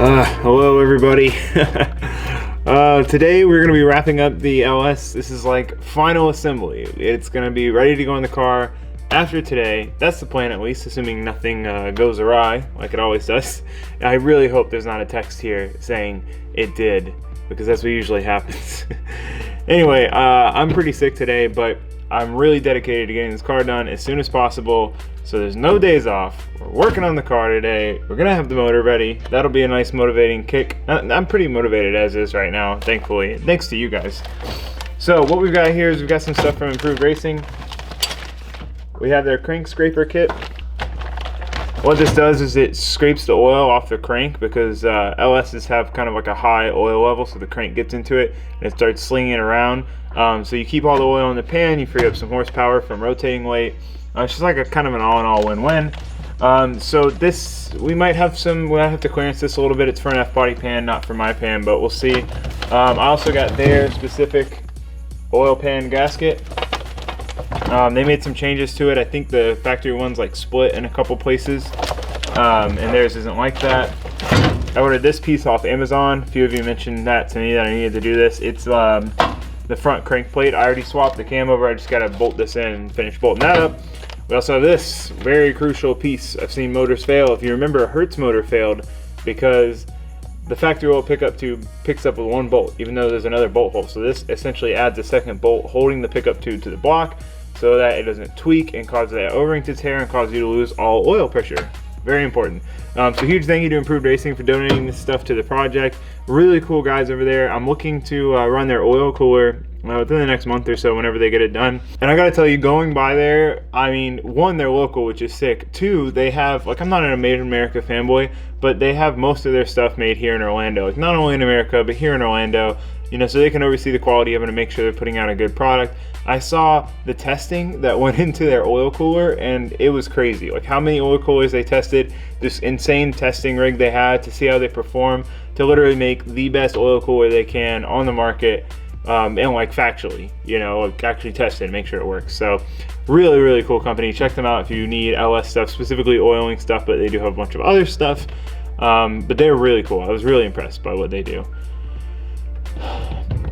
Hello everybody. Today we're going to be wrapping up the LS. This is like final assembly. It's going to be ready to go in the car after today. That's the plan, at least, assuming nothing goes awry like it always does. I really hope there's not a text here saying it did, because that's what usually happens. Anyway, I'm pretty sick today, but I'm really dedicated to getting this car done as soon as possible. So there's no days off. We're working on the car today. We're gonna have the motor ready. That'll be a nice motivating kick. I'm pretty motivated as is right now, thankfully, thanks to you guys. So what we've got here is we've got some stuff from Improved Racing. We have their crank scraper kit. What this does is it scrapes the oil off the crank, because LSs have kind of like a high oil level, so the crank gets into it and it starts slinging it around. So you keep all the oil in the pan, you free up some horsepower from rotating weight. It's just like a kind of an all-in-all win-win. So this, we'll have to clearance this a little bit. It's for an F-body pan, not for my pan, but we'll see. I also got their specific oil pan gasket. They made some changes to it. I think the factory one's like split in a couple places, and theirs isn't like that. I ordered this piece off Amazon. A few of you mentioned that to me, that I needed to do this. It's the front crank plate. I already swapped the cam over. I just got to bolt this in and finish bolting that up. We also have this very crucial piece. I've seen motors fail. If you remember, a Hertz motor failed because the factory oil pickup tube picks up with one bolt, even though there's another bolt hole. So this essentially adds a second bolt holding the pickup tube to the block so that it doesn't tweak and cause that O-ring to tear and cause you to lose all oil pressure. Very important. So huge thank you to Improved Racing for donating this stuff to the project. Really cool guys over there. I'm looking to run their oil cooler within the next month or so, whenever they get it done. And I gotta tell you, going by there, I mean, one, they're local, which is sick. Two, they have, like, I'm not a Made in America fanboy, but they have most of their stuff made here in Orlando. Like, not only in America, but here in Orlando, you know, so they can oversee the quality of it and make sure they're putting out a good product. I saw the testing that went into their oil cooler, and it was crazy. Like, how many oil coolers they tested, this insane testing rig they had to see how they perform, to literally make the best oil cooler they can on the market. And like factually, you know, like actually test it and make sure it works. So really, really cool company. Check them out if you need LS stuff, specifically oiling stuff, but they do have a bunch of other stuff. But they're really cool. I was really impressed by what they do.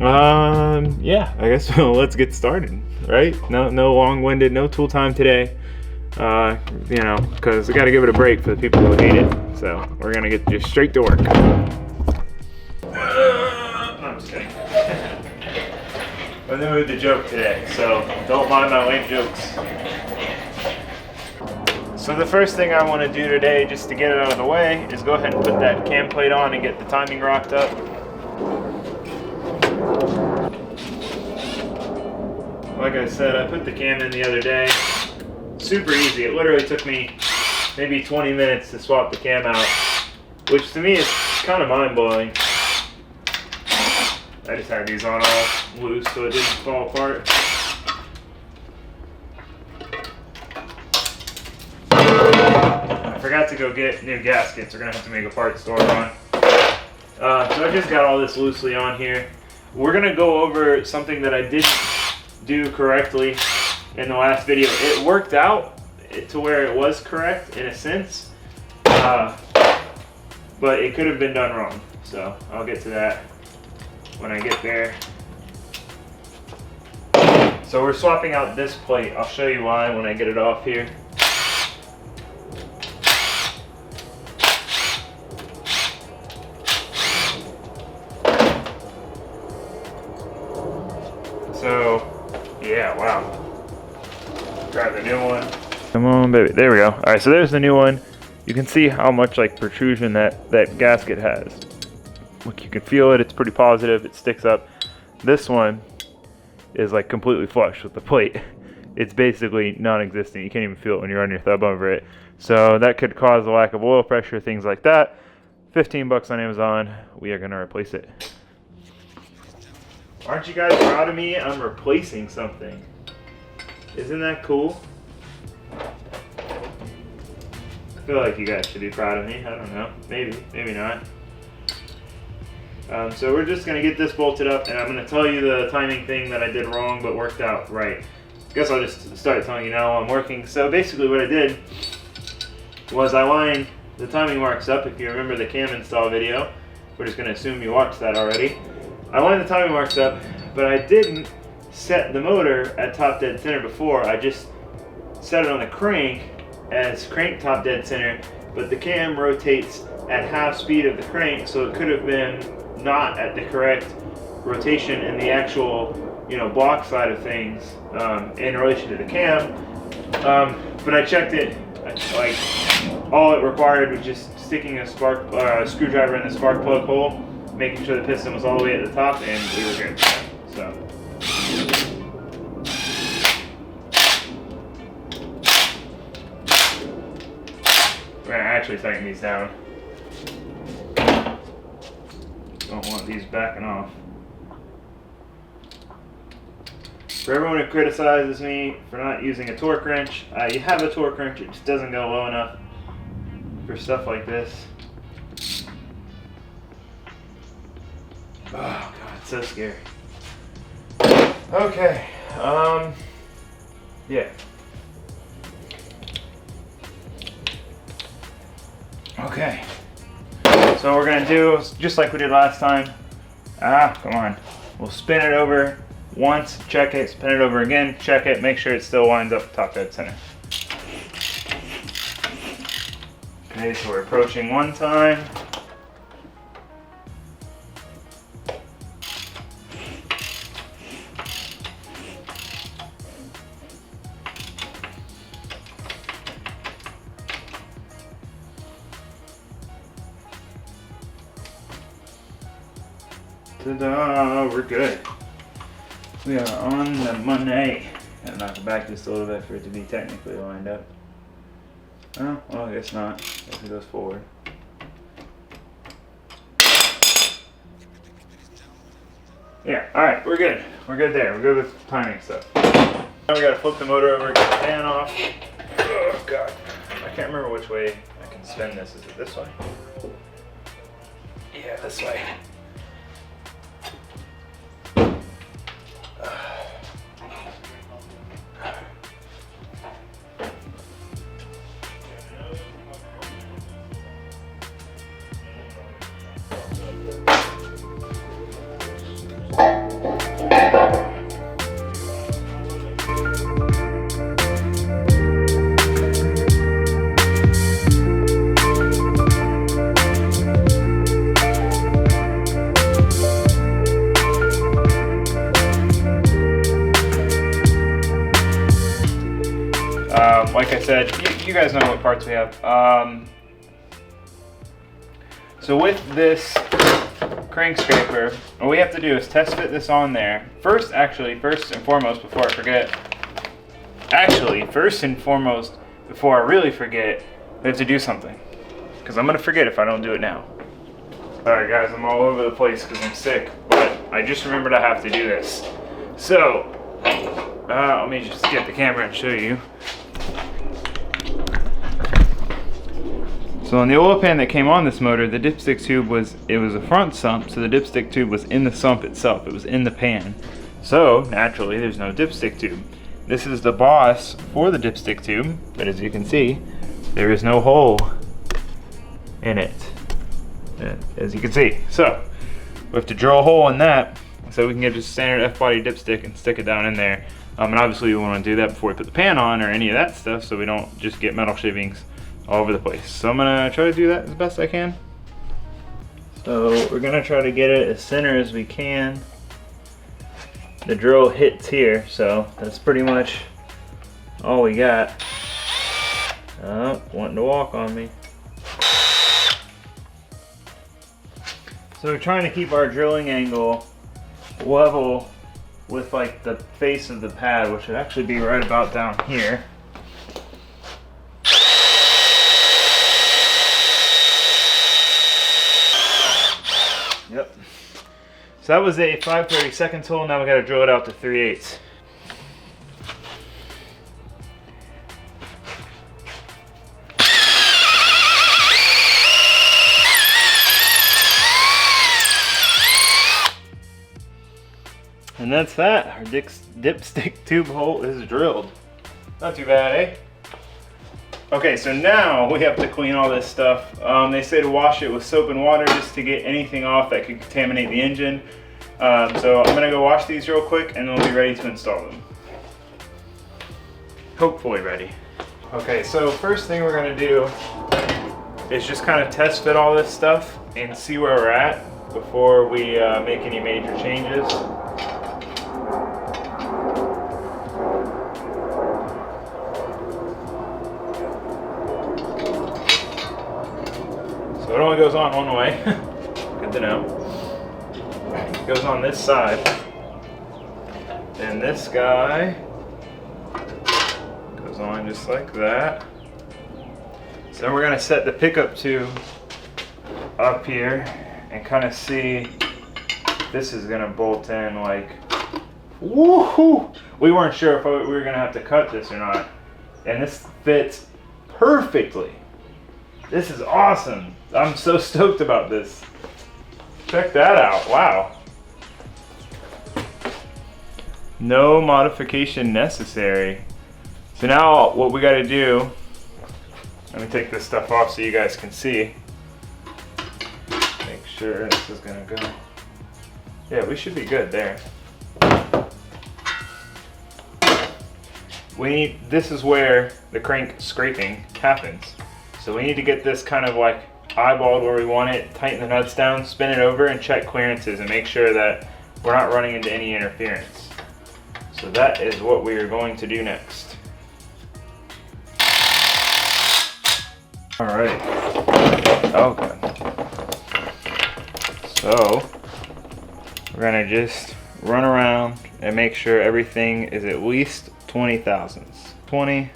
Yeah, I guess let's get started, right? No long-winded, no tool time today. You know, because we got to give it a break for the people who hate it. So we're gonna get just straight to work. I'm just kidding. I'm in the mood to joke today, so don't mind my lame jokes. So the first thing I want to do today, just to get it out of the way, is go ahead and put that cam plate on and get the timing rocked up. Like I said, I put the cam in the other day. Super easy. It literally took me maybe 20 minutes to swap the cam out, which to me is kind of mind-blowing. I just had these on all loose so it didn't fall apart. I forgot to go get new gaskets. We're gonna have to make a part store run. So I just got all this loosely on here. We're gonna go over something that I didn't do correctly in the last video. It worked out to where it was correct in a sense, but it could have been done wrong. So I'll get to that when I get there. So we're swapping out this plate. I'll show you why when I get it off here. So, yeah, wow. Grab the new one. Come on, baby. There we go. All right, so there's the new one. You can see how much like protrusion that gasket has. Look, you can feel it. It's pretty positive. It sticks up. This one is like completely flush with the plate. It's basically non-existent. You can't even feel it when you run your thumb over it. So that could cause a lack of oil pressure, things like that. 15 bucks on Amazon. We are gonna replace it. Aren't you guys proud of me? I'm replacing something. Isn't that cool? I feel like you guys should be proud of me. I don't know. Maybe, maybe not. So we're just going to get this bolted up, and I'm going to tell you the timing thing that I did wrong but worked out right. I guess I'll just start telling you now while I'm working. So basically what I did was I lined the timing mark's up. If you remember the cam install video, we're just going to assume you watched that already. I wanted the timing marks up, but I didn't set the motor at top dead center before. I just set it on the crank as crank top dead center, but the cam rotates at half speed of the crank, so it could have been not at the correct rotation in the actual, block side of things in relation to the cam. But I checked it, like all it required was just sticking a screwdriver in the spark plug hole, making sure the piston was all the way at the top, and we were good. So. We're gonna actually tighten these down. Don't want these backing off. For everyone who criticizes me for not using a torque wrench, you have a torque wrench, it just doesn't go low enough for stuff like this. Oh god, it's so scary. Okay, yeah. Okay, so what we're gonna do, just like we did last time, come on, we'll spin it over once, check it, spin it over again, check it, make sure it still winds up top dead center. Okay, so we're approaching one time. Ta-da, we're good. We are on the money. Gotta knock it back just a little bit for it to be technically lined up. Oh, well, I guess not. I guess it goes forward. Yeah, alright, we're good. We're good there. We're good with timing stuff. Now we gotta flip the motor over, get the fan off. Oh, God. I can't remember which way I can spin this. Is it this way? Yeah, this way. Like I said, you guys know what parts we have. So with this crank scraper, what we have to do is test fit this on there. First and foremost, before I really forget, we have to do something. Because I'm going to forget if I don't do it now. Alright guys, I'm all over the place because I'm sick, but I just remembered I have to do this. So, let me just get the camera and show you. So on the oil pan that came on this motor, the dipstick tube was a front sump, so the dipstick tube was in the sump itself. It was in the pan. So naturally, there's no dipstick tube. This is the boss for the dipstick tube, but as you can see, there is no hole in it, as you can see. So we have to drill a hole in that so we can get just standard F-body dipstick and stick it down in there. And obviously we want to do that before we put the pan on or any of that stuff, so we don't just get metal shavings all over the place. So I'm gonna try to do that as best I can. So we're gonna try to get it as center as we can. The drill hits here, so that's pretty much all we got. Oh, wanting to walk on me. So we're trying to keep our drilling angle level with like the face of the pad, which should actually be right about down here. Yep. So that was a 5/32 hole. Now we got to drill it out to 3/8. And that's that. Our dipstick tube hole is drilled. Not too bad, eh? Okay, so now we have to clean all this stuff. They say to wash it with soap and water just to get anything off that could contaminate the engine. So I'm gonna go wash these real quick and then we'll be ready to install them. Hopefully ready. Okay, so first thing we're gonna do is just kind of test fit all this stuff and see where we're at before we make any major changes. So it only goes on one way. Good to know. It goes on this side. And this guy goes on just like that. So then we're gonna set the pickup tube up here and kind of see if this is gonna bolt in like, woohoo! We weren't sure if we were gonna have to cut this or not. And this fits perfectly. This is awesome. I'm so stoked about this. Check that out, wow. No modification necessary. So now what we gotta do, let me take this stuff off so you guys can see. Make sure this is gonna go. Yeah, we should be good there. This is where the crank scraping happens. So we need to get this kind of like eyeballed where we want it, tighten the nuts down, spin it over and check clearances and make sure that we're not running into any interference. So that is what we are going to do next. All right. Okay. So we're gonna just run around and make sure everything is at least 20 thousandths. 20.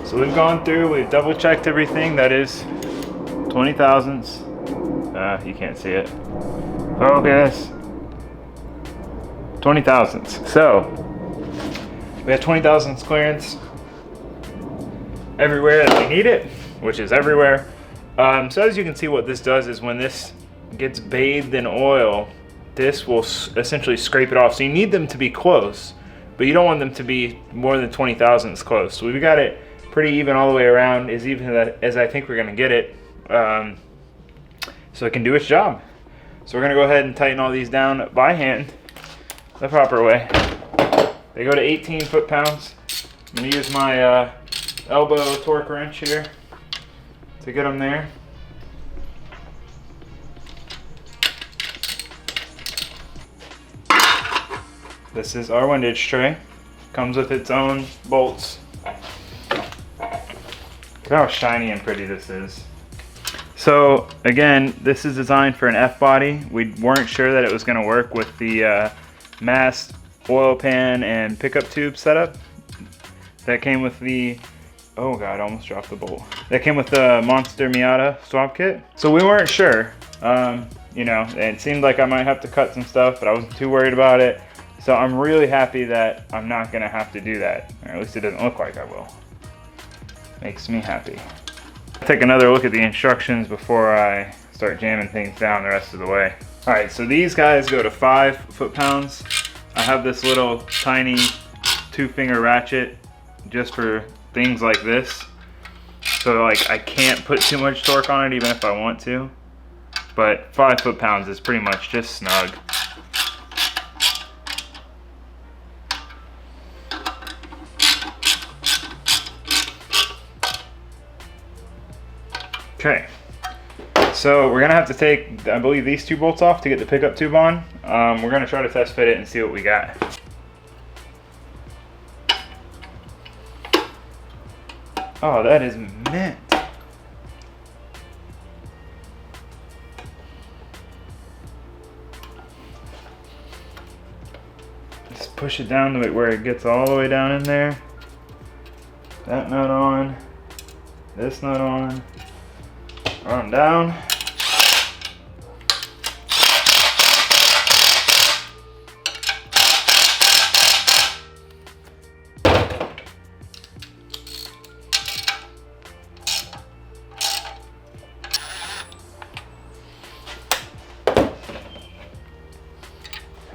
So we've gone through, we've double checked everything. That is 20 thousandths. You can't see it. Focus. 20 thousandths. So we have 20 thousandths clearance everywhere that we need it, which is everywhere. So as you can see, what this does is when this gets bathed in oil, this will essentially scrape it off. So you need them to be close, but you don't want them to be more than 20 thousandths close. So we've got it pretty even all the way around, as even as I think we're gonna get it, so it can do its job. So we're gonna go ahead and tighten all these down by hand, the proper way. They go to 18 foot-pounds. I'm gonna use my elbow torque wrench here to get them there. This is our windage tray. Comes with its own bolts. Look how shiny and pretty this is. So again, this is designed for an F-body. We weren't sure that it was gonna work with the mast, oil pan, and pickup tube setup that came with the, oh God, I almost dropped the bolt. That came with the Monster Miata swap kit. So we weren't sure. You know, it seemed like I might have to cut some stuff, but I wasn't too worried about it. So I'm really happy that I'm not gonna have to do that, or at least it doesn't look like I will. Makes me happy. Take another look at the instructions before I start jamming things down the rest of the way. All right, so these guys go to 5 foot-pounds. I have this little tiny 2-finger ratchet just for things like this. So like I can't put too much torque on it even if I want to. But 5 foot-pounds is pretty much just snug. Okay, so we're gonna have to take, I believe, these 2 bolts off to get the pickup tube on. We're gonna try to test fit it and see what we got. Oh, that is mint. Just push it down to it where it gets all the way down in there. That nut on. This nut on. Run down.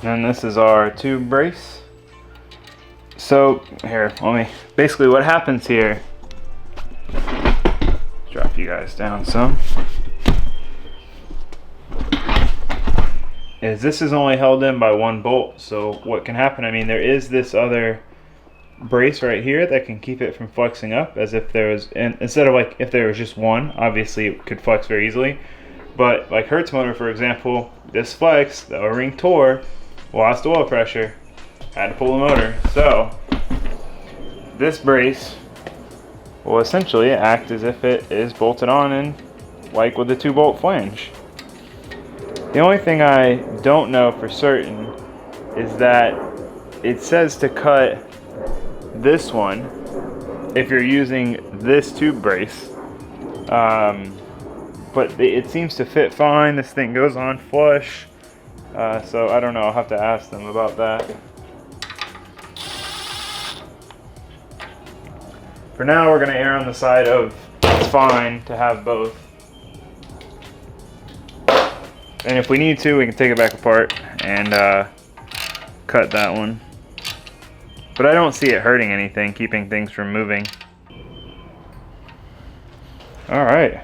And this is our tube brace. So here, basically what happens here, drop you guys down some, is this is only held in by one bolt. So what can happen, I mean, there is this other brace right here that can keep it from flexing up, as if there was, instead of like if there was just one, obviously it could flex very easily. But like Hertz motor, for example, this flex, the O-ring tore, lost oil pressure, had to pull the motor. So this brace will essentially act as if it is bolted on, and like with the 2-bolt flange. The only thing I don't know for certain is that it says to cut this one if you're using this tube brace, but it seems to fit fine. This thing goes on flush. So I don't know, I'll have to ask them about that. For now, we're gonna err on the side of it's fine to have both. And if we need to, we can take it back apart and cut that one. But I don't see it hurting anything, keeping things from moving. All right,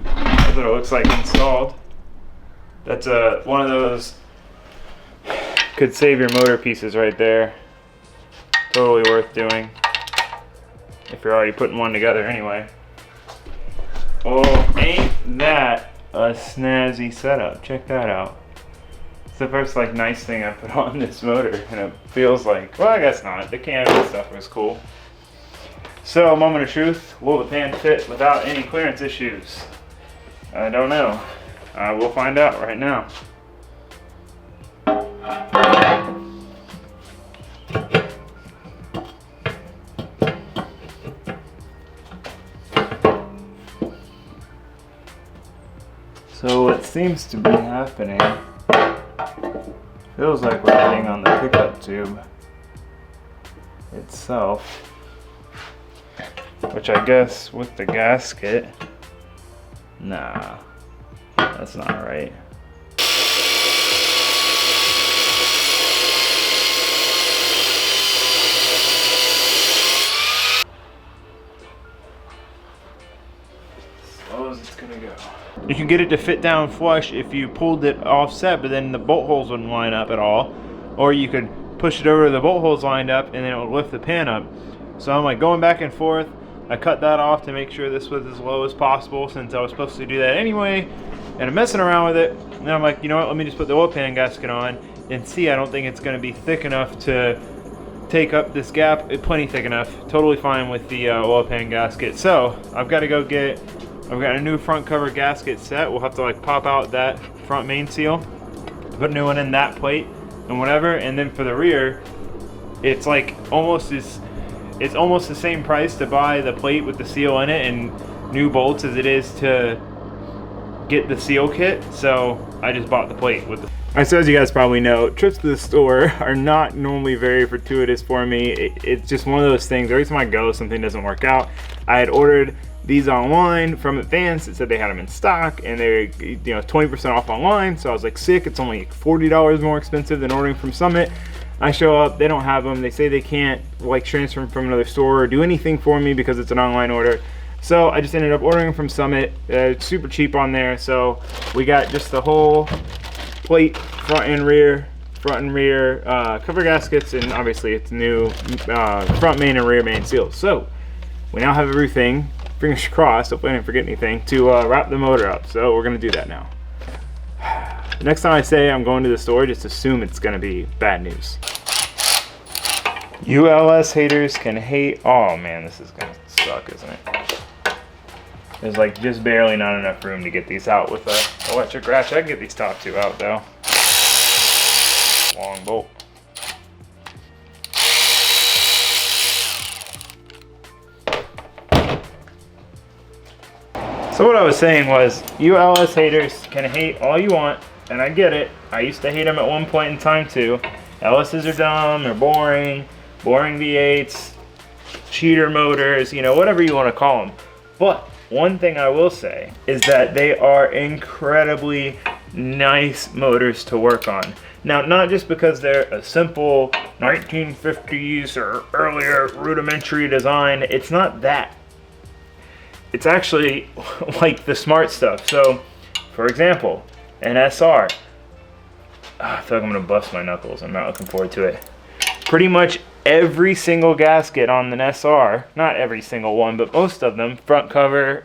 that's what it looks like installed. That's one of those could save your motor pieces right there. Totally worth doing if you're already putting one together anyway. Oh, ain't that a snazzy setup? Check that out. It's the first like nice thing I put on this motor, and it feels like, well, I guess not. The canvas stuff was cool. So, moment of truth, will the pan fit without any clearance issues? I don't know. We'll find out right now. So what seems to be happening, feels like we're hitting on the pickup tube itself, which I guess with the gasket, nah, that's not right. Slow as it's gonna go. You can get it to fit down flush if you pulled it offset, but then the bolt holes wouldn't line up at all. Or you could push it over the bolt holes lined up, and then it would lift the pan up. So I'm like going back and forth. I cut that off to make sure this was as low as possible, since I was supposed to do that anyway. And I'm messing around with it. And I'm like, you know what, let me just put the oil pan gasket on and see. I don't think it's gonna be thick enough to take up this gap. It's plenty thick enough. Totally fine with the oil pan gasket. So I've got to go get, I've got a new front cover gasket set. We'll have to like pop out that front main seal, put a new one in that plate and whatever. And then for the rear, it's like almost the same price to buy the plate with the seal in it and new bolts as it is to get the seal kit. So I just bought the plate with the. Alright, so as you guys probably know, trips to the store are not normally very fortuitous for me. It's just one of those things. Every time I go, something doesn't work out. I had ordered these online from Advance. It said they had them in stock, and they're 20% off online. So I was like, sick. It's only $40 more expensive than ordering from Summit. I show up, they don't have them. They say they can't like transfer them from another store or do anything for me because it's an online order. So I just ended up ordering from Summit. It's super cheap on there. So we got just the whole plate, front and rear cover gaskets, and obviously it's new front main and rear main seals. So we now have everything, fingers crossed, hopefully I didn't forget anything, to wrap the motor up. So we're gonna do that now. The next time I say I'm going to the store, just assume it's gonna be bad news. ULS haters can hate. Oh man, this is gonna suck, isn't it? There's like just barely not enough room to get these out with a electric ratchet. I can get these top two out though. Long bolt. So what I was saying was, you LS haters can hate all you want, and I get it. I used to hate them at one point in time too. LSs are dumb, they're boring V8s, cheater motors, you know, whatever you want to call them. But one thing I will say is that they are incredibly nice motors to work on. Now, not just because they're a simple 1950s or earlier rudimentary design, it's not that. It's actually like the smart stuff. So, for example, an SR. I feel like I'm gonna bust my knuckles. I'm not looking forward to it. Pretty much every single gasket on an SR, not every single one, but most of them, front cover,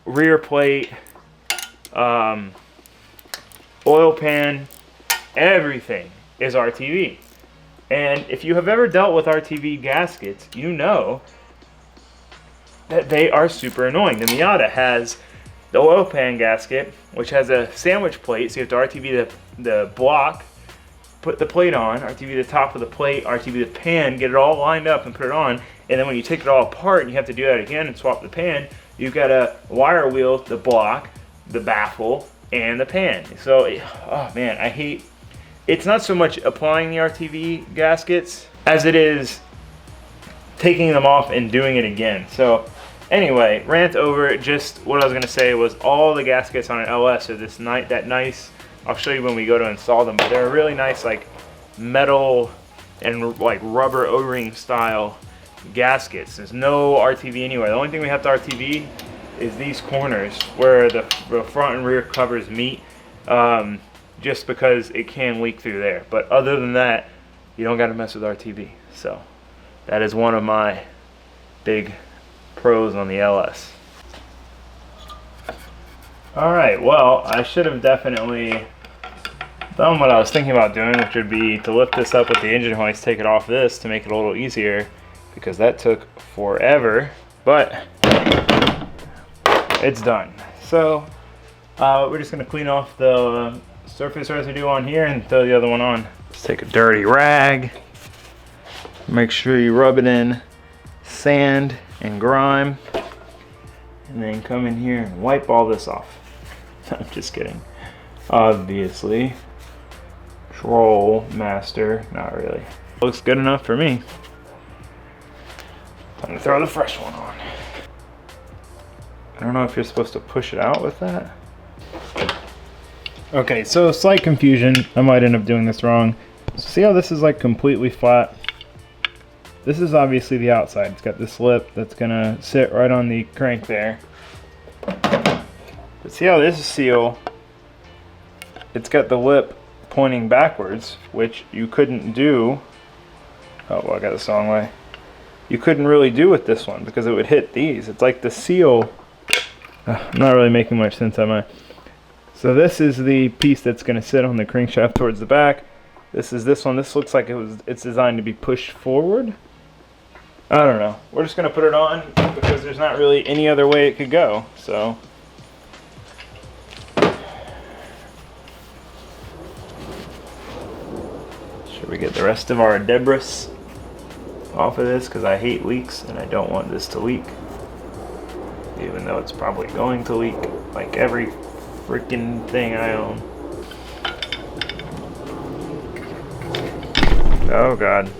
rear plate, oil pan, everything is RTV. And if you have ever dealt with RTV gaskets, you know that they are super annoying. The Miata has the oil pan gasket, which has a sandwich plate, so you have to RTV the block, put the plate on, RTV the top of the plate, RTV the pan, get it all lined up and put it on, and then when you take it all apart and you have to do that again and swap the pan, you've got to wire wheel the block, the baffle, and the pan. So, oh man, I hate, it's not so much applying the RTV gaskets as it is taking them off and doing it again. So anyway, rant over. Just what I was gonna say was all the gaskets on an LS are that nice. I'll show you when we go to install them, but they're really nice, like metal and like rubber O-ring style gaskets. There's no RTV anywhere. The only thing we have to RTV is these corners where the front and rear covers meet, just because it can leak through there. But other than that, you don't got to mess with RTV. So that is one of my big pros on the LS. Alright, well, I should have definitely done what I was thinking about doing, which would be to lift this up with the engine hoist, take it off this to make it a little easier, because that took forever, but it's done. So we're just going to clean off the surface residue on here and throw the other one on. Let's take a dirty rag, make sure you rub it in sand and grime, and then come in here and wipe all this off. I'm just kidding. Obviously. Troll master, not really. Looks good enough for me. Time to throw the fresh one on. I don't know if you're supposed to push it out with that. Okay, so slight confusion. I might end up doing this wrong. See how this is like completely flat? This is obviously the outside. It's got this lip that's gonna sit right on the crank there. But see how this seal, it's got the lip pointing backwards, which you couldn't do. Oh, well, I got this the wrong way. You couldn't really do with this one because it would hit these. It's like the seal. I'm not really making much sense, am I? So this is the piece that's going to sit on the crankshaft towards the back. This is this one. This looks like it's designed to be pushed forward. I don't know. We're just going to put it on because there's not really any other way it could go. So should we get the rest of our debris off of this, because I hate leaks and I don't want this to leak, even though it's probably going to leak like every freaking thing I own. Oh god.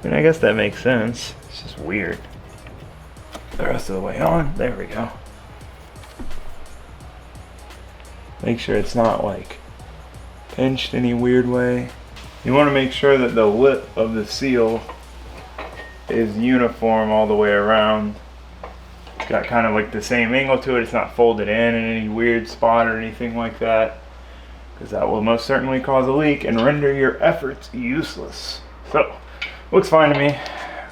I mean, I guess that makes sense. It's just weird. The rest of the way on. There we go. Make sure it's not like pinched any weird way. You want to make sure that the lip of the seal is uniform all the way around. It's got kind of like the same angle to it. It's not folded in any weird spot or anything like that, because that will most certainly cause a leak and render your efforts useless. So, looks fine to me.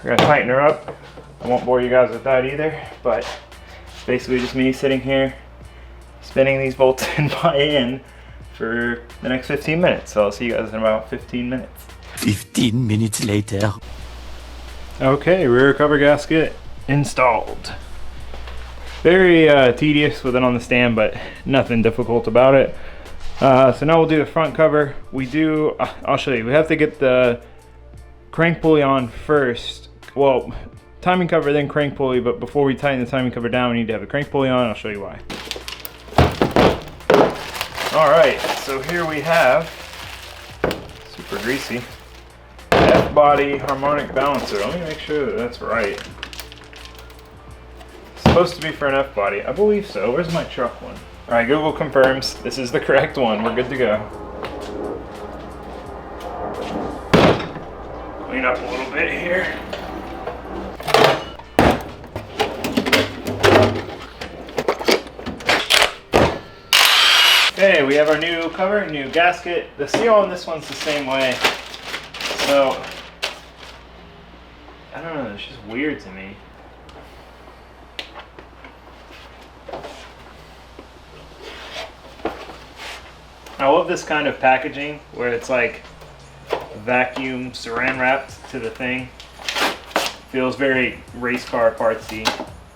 We're gonna tighten her up. I won't bore you guys with that either, but basically just me sitting here spinning these bolts in by hand for the next 15 minutes. So I'll see you guys in about 15 minutes. 15 minutes later. Okay, rear cover gasket installed. Very tedious with it on the stand, but nothing difficult about it. So now we'll do the front cover. I'll show you. We have to get the crank pulley on first. Well, timing cover, then crank pulley, but before we tighten the timing cover down, we need to have the crank pulley on. I'll show you why. All right, so here we have, super greasy, F-body harmonic balancer. Let me make sure that that's right. It's supposed to be for an F-body. I believe so. Where's my truck one? All right, Google confirms this is the correct one. We're good to go. Clean up a little bit here. Okay, we have our new cover, new gasket. The seal on this one's the same way. So, I don't know, it's just weird to me. I love this kind of packaging where it's like vacuum saran wrapped to the thing. Feels very race car partsy,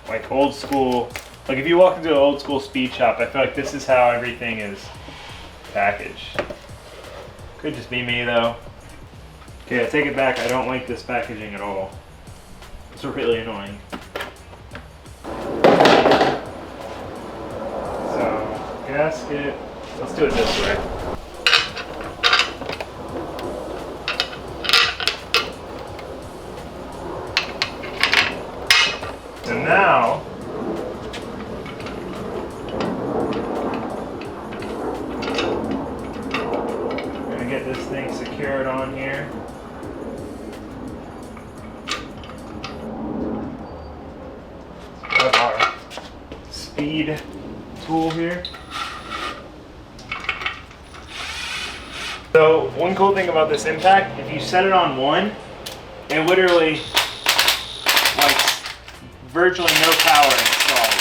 like old school. Like if you walk into an old school speed shop, I feel like this is how everything is packaged. Could just be me though. Okay, I take it back. I don't like this packaging at all. It's really annoying. So, gasket. Let's do it this way. So now, we're gonna get this thing secured on here. Got our speed tool here. So one cool thing about this impact, if you set it on one, it literally, like, virtually no power installs.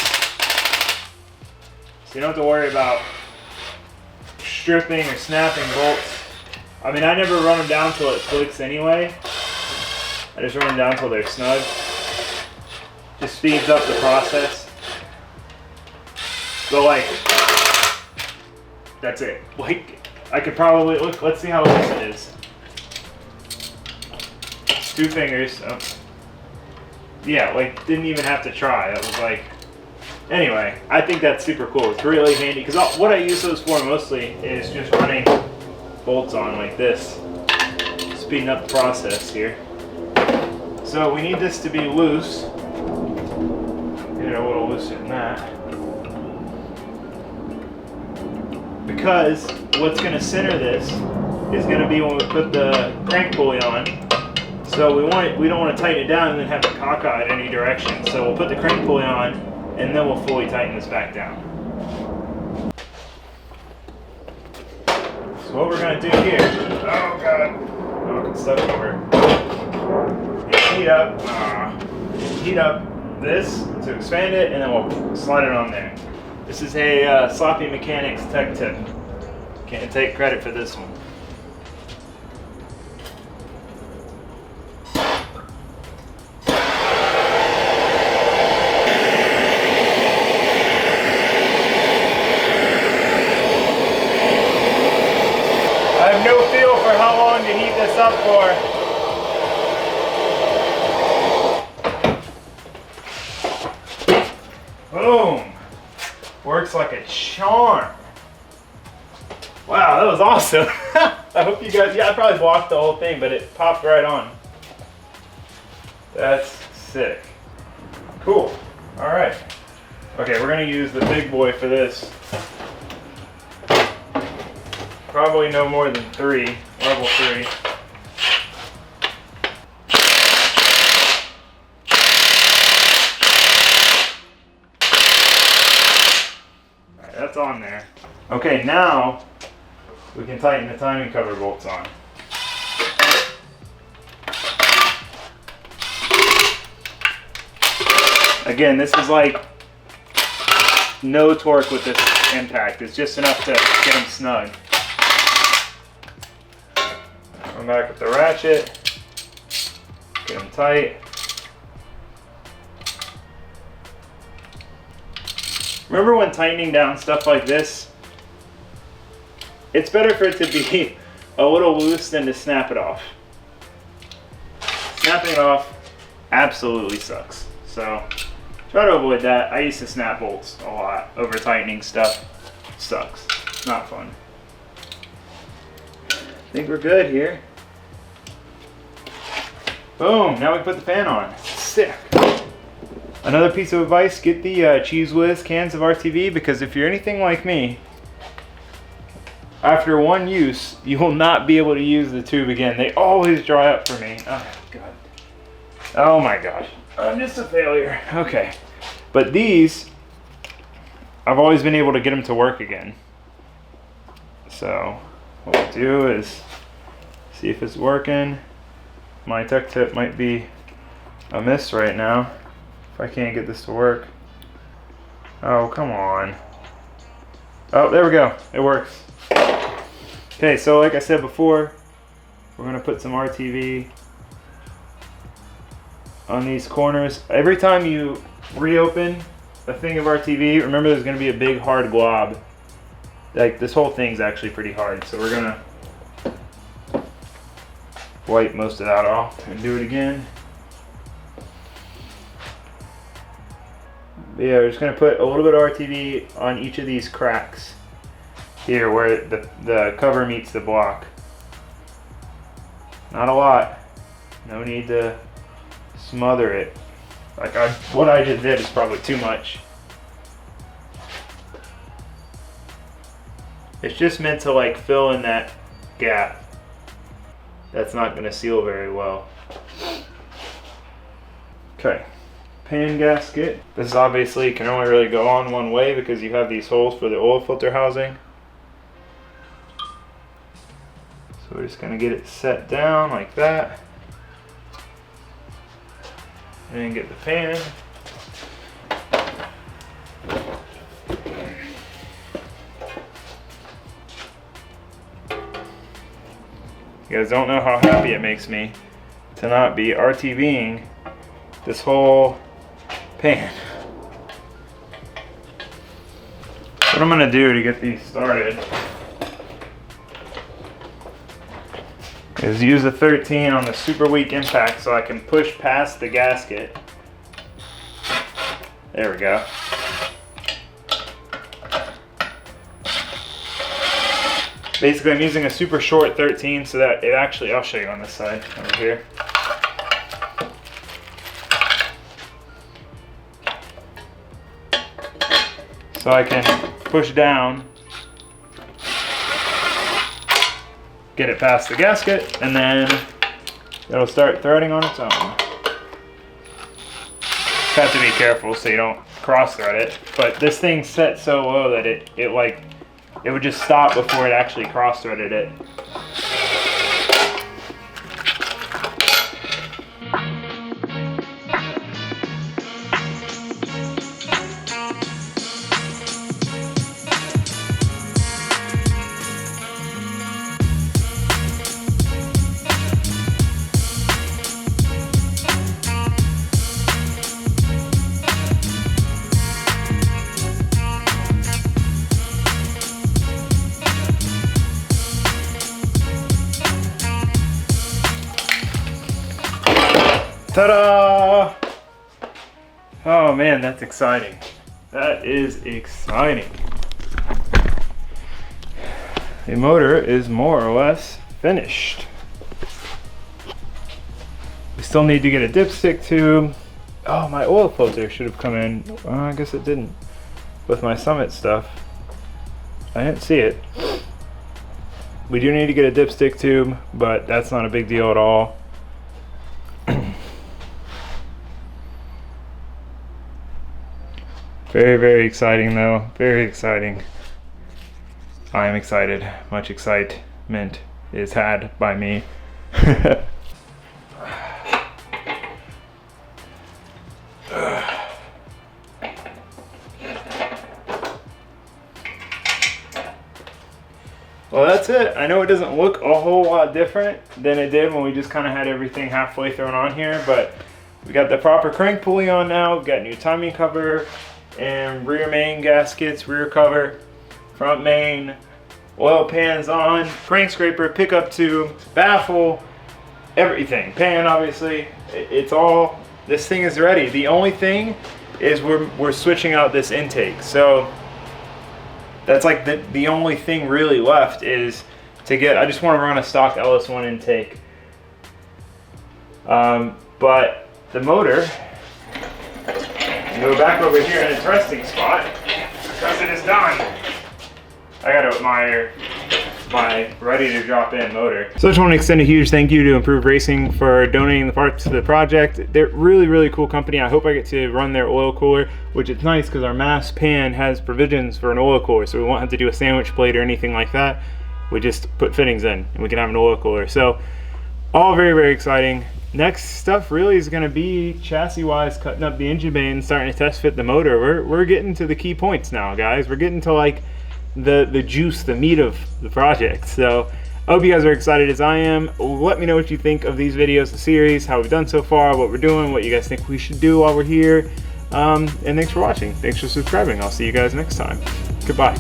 So you don't have to worry about stripping or snapping bolts. I mean, I never run them down till it clicks anyway. I just run them down till they're snug. Just speeds up the process. But like, that's it. Like, I could probably, look, let's see how loose it is. 2 fingers. Oh. Yeah, like, didn't even have to try. That was like, anyway, I think that's super cool. It's really handy, because what I use those for mostly is just running bolts on like this. Speeding up the process here. So we need this to be loose. Get it a little looser than that. Because what's going to center this is going to be when we put the crank pulley on. So we don't want to tighten it down and then have it cockeyed in any direction. So we'll put the crank pulley on and then we'll fully tighten this back down. So what we're going to do here, oh god, oh, it's stuck over. Heat up this to expand it and then we'll slide it on there. This is a Sloppy Mechanics tech tip. Can't take credit for this one. I have no feel for how long to heat this up for. Boom. Works like a charm. Wow, that was awesome. I hope you guys, yeah, I probably blocked the whole thing, but it popped right on. That's sick. Cool. All right. Okay, we're gonna use the big boy for this. Probably no more than 3, level 3. Alright, that's on there. Okay, now we can tighten the timing cover bolts on. Again, this is like no torque with this impact. It's just enough to get them snug. Come back with the ratchet, get them tight. Remember when tightening down stuff like this, it's better for it to be a little loose than to snap it off. Snapping it off absolutely sucks. So try to avoid that. I used to snap bolts a lot. Over tightening stuff sucks. Not fun. I think we're good here. Boom, now we can put the fan on. Sick. Another piece of advice, get the Cheese Whiz cans of RTV, because if you're anything like me, after one use, you will not be able to use the tube again. They always dry up for me. Oh, God. Oh my gosh. I'm just a failure. Okay. But these, I've always been able to get them to work again. So, what we'll do is see if it's working. My tech tip might be amiss right now if I can't get this to work. Oh, come on. Oh, there we go. It works. Okay, so like I said before, we're gonna put some RTV on these corners. Every time you reopen a thing of RTV, remember there's gonna be a big hard glob. Like, this whole thing's actually pretty hard, so we're gonna wipe most of that off and do it again. But yeah, we're just gonna put a little bit of RTV on each of these cracks here where the cover meets the block. Not a lot. No need to smother it. Like what I just did is probably too much. It's just meant to like fill in that gap. That's not going to seal very well. Okay, pan gasket. This obviously can only really go on one way because you have these holes for the oil filter housing. So we're just going to get it set down like that. And then get the pan. You guys don't know how happy it makes me to not be RTVing this whole pan. What I'm gonna do to get these started is use a 13 on the super weak impact so I can push past the gasket. There we go. Basically, I'm using a super short 13 so that it actually, I'll show you on this side over here. So I can push down, get it past the gasket, and then it'll start threading on its own. Just have to be careful so you don't cross thread it. But this thing's set so low that it would just stop before it actually cross-threaded it. Ta-da! Oh man, that's exciting. That is exciting. The motor is more or less finished. We still need to get a dipstick tube. Oh, my oil filter should have come in. Well, I guess it didn't. With my Summit stuff. I didn't see it. We do need to get a dipstick tube, but that's not a big deal at all. Very, very exciting though. Very exciting. I am excited. Much excitement is had by me. Well, that's it. I know it doesn't look a whole lot different than it did when we just kind of had everything halfway thrown on here, but we got the proper crank pulley on now. We've got new timing cover and rear main gaskets, rear cover, front main, oil pans on, crank scraper, pickup tube, baffle, everything. Pan, obviously. It's all, this thing is ready. The only thing is we're switching out this intake. So that's like the only thing really left is to get, I just want to run a stock LS1 intake. But the motor, go back over here in its resting spot because it is done. I gotta admire my ready to drop in motor. So I just want to extend a huge thank you to Improved Racing for donating the parts to the project. They're really cool company. I hope I get to run their oil cooler, which is nice because our mass pan has provisions for an oil cooler, so we won't have to do a sandwich plate or anything like that. We just put fittings in and we can have an oil cooler. So all very exciting. Next stuff really is going to be chassis wise, cutting up the engine bay and starting to test fit the motor. We're getting to the key points now, guys. We're getting to like the juice, the meat of the project. So I hope you guys are excited as I am. Let me know what you think of these videos, the series, how we've done so far, what we're doing, what you guys think we should do while we're here. And thanks for watching. Thanks for subscribing. I'll see you guys next time. Goodbye.